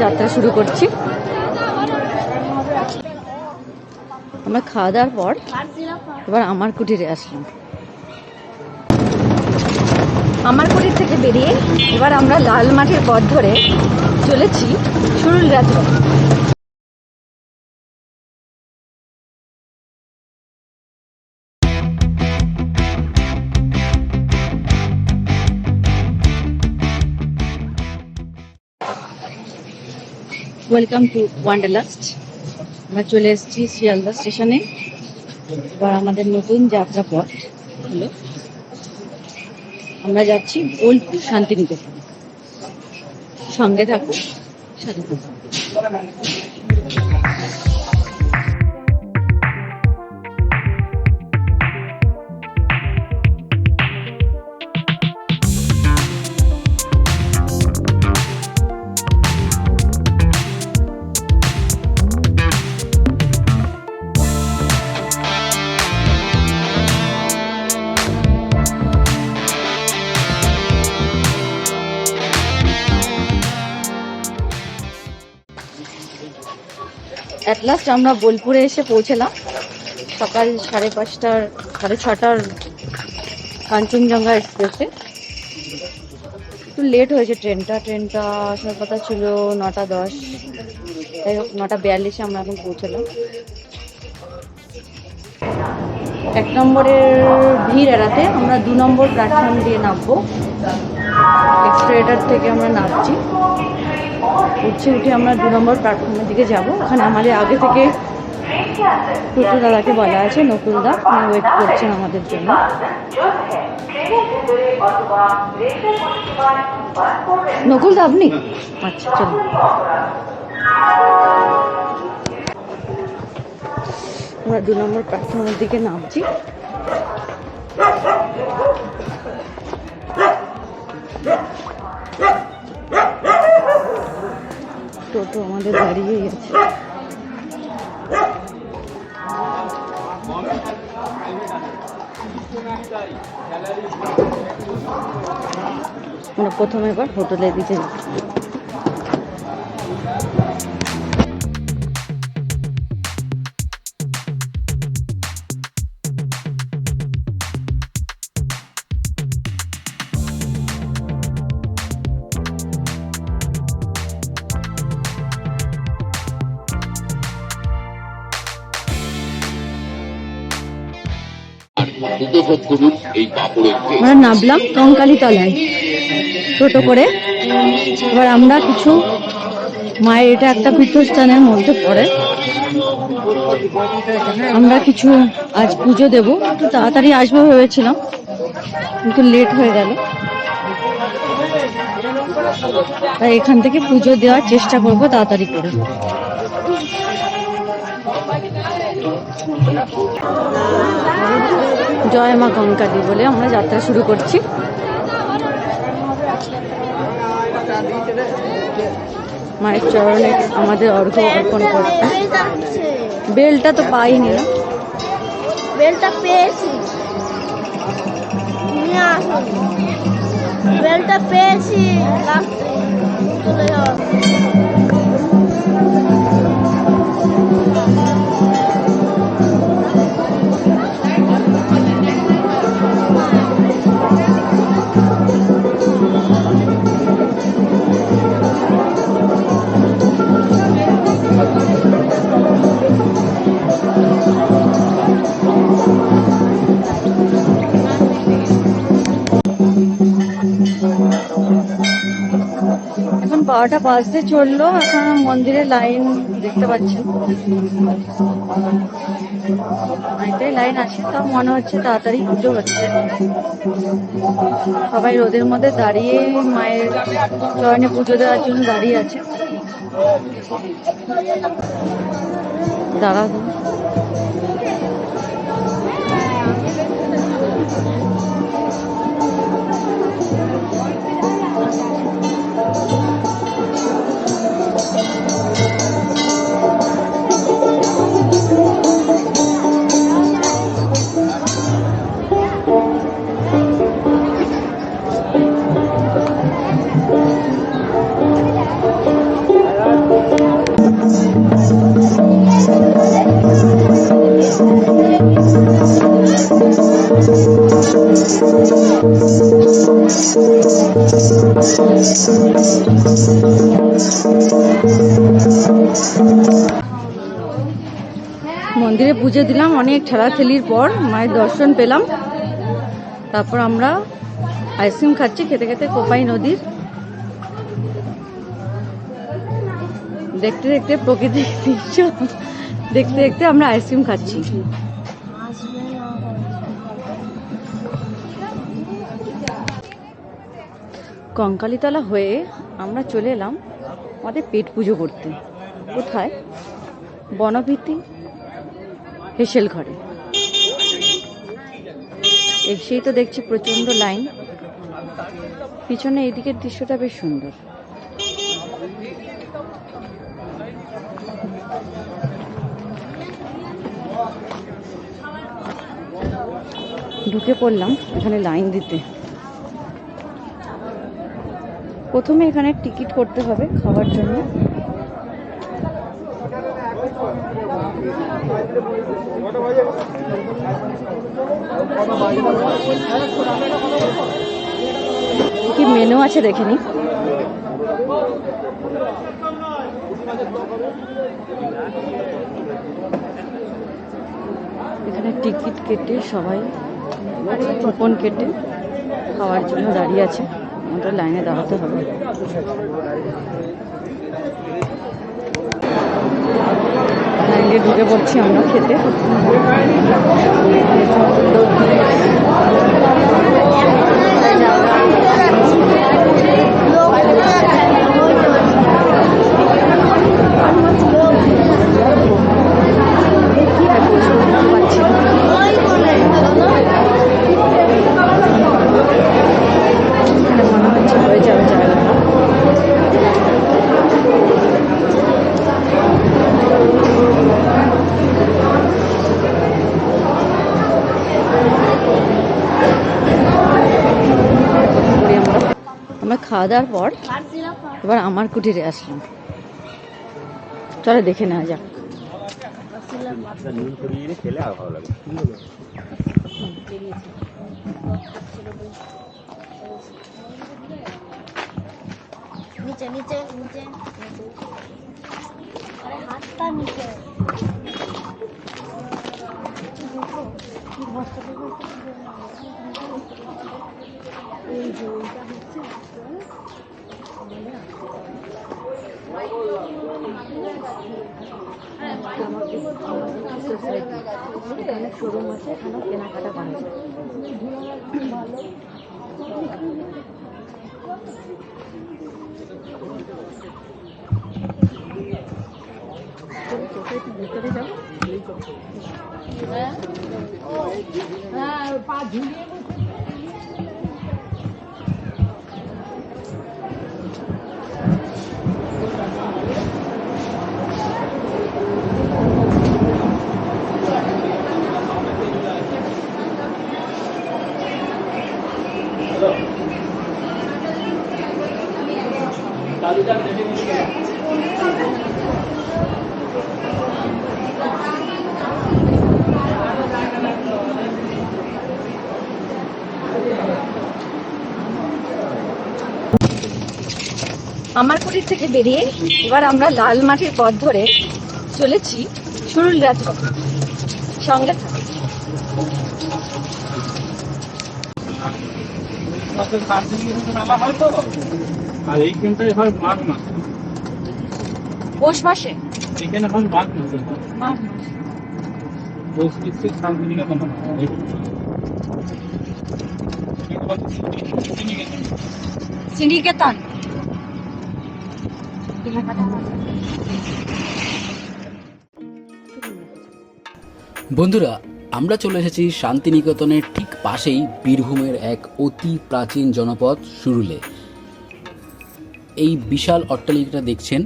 যাত্রা শুরু করছি। আমরা খাওয়া দাওয়ার পর এবার আমার কুটিরে আসলাম। আমার কুটির থেকে বেরিয়ে এবার আমরা লাল মাঠের পথ ধরে চলেছি সুরুল যাত্রা। Welcome to wanderlust. আমরা চলে এসেছি শিয়ালদা স্টেশনে। এবার আমাদের নতুন যাত্রা পথ হলো, আমরা যাচ্ছি বোলপুর শান্তিনিকেতন। সঙ্গে থাকুন, সাথে থাকুন। অ্যাট লাস্ট আমরা বোলপুরে এসে পৌঁছলাম সকাল 5:30 6:30 কাঞ্চনজঙ্ঘা এক্সপ্রেসে। একটু লেট হয়েছে, ট্রেনটা আসার কথা ছিল 9:10, তাই হোক 9:42 আমরা এখন পৌঁছলাম। 1 নম্বরের ভিড় এড়াতে আমরা 2 নম্বর প্ল্যাটফর্ম দিয়ে নামবো। এক্সপ্রেটার থেকে আমরা নামছি, উঠে আমরা 2 নম্বর প্ল্যাটফর্মের দিকে যাব। ওখানে আমাদের আগে থেকে টোটো দাদাকে বলা আছে, নকুলদা ওয়েট করছেন আমাদের জন্য। নকুলদা আপনি? আচ্ছা চলুন। আমরা 2 নম্বর প্ল্যাটফর্মের দিকে নামছি। টোটো আমাদের দাঁড়িয়েই আছে। আমরা প্রথমে এবার হোটেলের দিকে যাচ্ছি। আমরা নামলাম কঙ্কালী তলায় টোটো করে। এবার আমরা কিছু মায়ের, এটা একটা তীর্থস্থানের মধ্যে পড়ে, আমরা কিছু আজ পুজো দেবো। একটু তাড়াতাড়ি আসবো ভেবেছিলাম, কিন্তু লেট হয়ে গেল, তাই এখান থেকে পুজো দেওয়ার চেষ্টা করবো তাড়াতাড়ি করে। জয় মা কঙ্কালী বলে আমরা যাত্রা শুরু করছি। মায়ের চরণে আমাদের অর্ঘ্য অর্পণ করতে। বেলটা তো পাইনি না, বেলটা পেয়েছি, বেলটা পেয়েছি চলে যাওয়া। এখন 12টা বাজতে চললো। এখন মন্দিরের লাইন দেখতে পাচ্ছেন, এটাই লাইন আছে। তাও মনে হচ্ছে তাড়াতাড়ি পুজো হচ্ছে। সবাই রোদের মধ্যে দাঁড়িয়ে মায়ের চরণে পুজো দেওয়ার জন্য দাঁড়িয়ে আছে। দাঁড়াবো। মন্দিরে পুজো দিলাম, অনেক ঠেলাঠেলির পর মায়ের দর্শন পেলাম। তারপর আমরা আইসক্রিম খাচ্ছি খেতে খেতে কোপাই নদীর। দেখতে দেখতে প্রকৃতির দৃশ্য দেখতে দেখতে আমরা আইসক্রিম খাচ্ছি। কঙ্কালীতলা হয়ে আমরা চলে এলাম আমাদের পেট পুজো করতে। কোথায়? বনভীতি হেসেল ঘরে। এসেই তো দেখছি প্রচন্ড লাইন। পিছনে এদিকের দৃশ্যটা বেশ সুন্দর। ঢুকে পড়লাম এখানে লাইন দিতে। প্রথমে এখানে টিকিট করতে হবে খাওয়ার জন্য। কি মেনু আছে দেখে নি। এখানে টিকিট কেটে সবাই কুপন কেটে খাওয়ার জন্য দাঁড়িয়ে আছে। আমাদের লাইনে দাঁড়াতে হবে। লাইনে ঢুকে পড়ছি আমরা খেতে। আমরা খাওয়া দাওয়ার পর এবার আমার কুটিরে আসলাম। চলো দেখে নেওয়া যাক। নিচে নিচে নিচে আরে হাতটা নিচে এই যে এটা হচ্ছে এখানে শোরুম আছে, এখানে কেনাকাটা করা যায়। ভিতরে যাবো। পা ঝুলিয়ে আমার কুটির থেকে বেরিয়ে এবার আমরা লাল মাটির পথ ধরে চলেছি সুরুল রাজপথ। সঙ্গে থাকুন। আর এইখানটায় হয় মাঘ মাস। পৌষ মাসে এখানে হয় মাঘ মাসে। মাঘ পৌষ মাসে শান্তিনিকেতন হয়। সিন্ডিকেতন। বন্ধুরা, আমরা চলে এসেছি শান্তিনিকেতনের ঠিক পাশেই বীরভূমের এক অতি প্রাচীন জনপদ সুরুলে। এই বিশাল অট্টালিকাটা দেখছেন,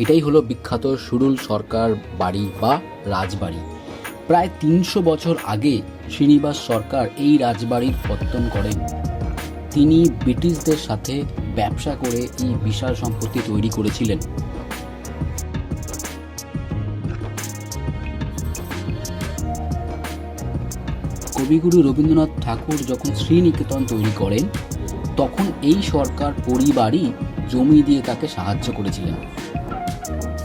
এটাই হলো বিখ্যাত সুরুল সরকার বাড়ি বা রাজবাড়ি। প্রায় ৩০০ বছর আগে শ্রীনিবাস সরকার এই রাজবাড়ির পত্তন করেন। তিনি ব্রিটিশদের সাথে ব্যবসা করে এই বিশাল সম্পত্তি তৈরি করেছিলেন। কবিগুরু রবীন্দ্রনাথ ঠাকুর যখন শ্রীনিকেতন তৈরি করেন, তখন এই সরকার পরিবারই জমি দিয়ে তাকে সাহায্য করেছিলেন।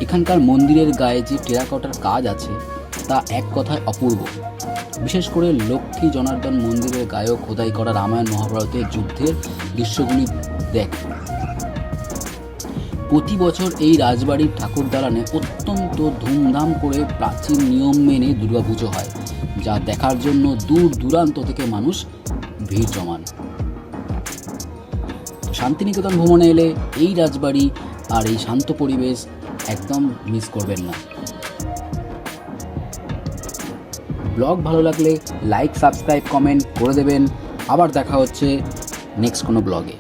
এখানকার মন্দিরের গায়ে যে টেরাকোটার কাজ আছে তা এক কথায় অপূর্ব। বিশেষ করে লক্ষ্মী জনার্দন মন্দিরের গায়েও খোদাই করা রামায়ণ মহাভারতের যুদ্ধের দৃশ্যগুলি দেখ। প্রতি বছর এই রাজবাড়ির ঠাকুর দালানে অত্যন্ত ধুমধাম করে প্রাচীন নিয়ম মেনে দুর্গাপুজো হয়, যা দেখার জন্য দূর দূরান্ত থেকে মানুষ ভিড় জমান। শান্তিনিকেতন ভ্রমণে এলে এই রাজবাড়ি আর এই শান্ত পরিবেশ একদম মিস করবেন না। ব্লগ ভালো লাগলে লাইক, সাবস্ক্রাইব, কমেন্ট করে দেবেন। আবার দেখা হচ্ছে নেক্সট কোনো ব্লগে।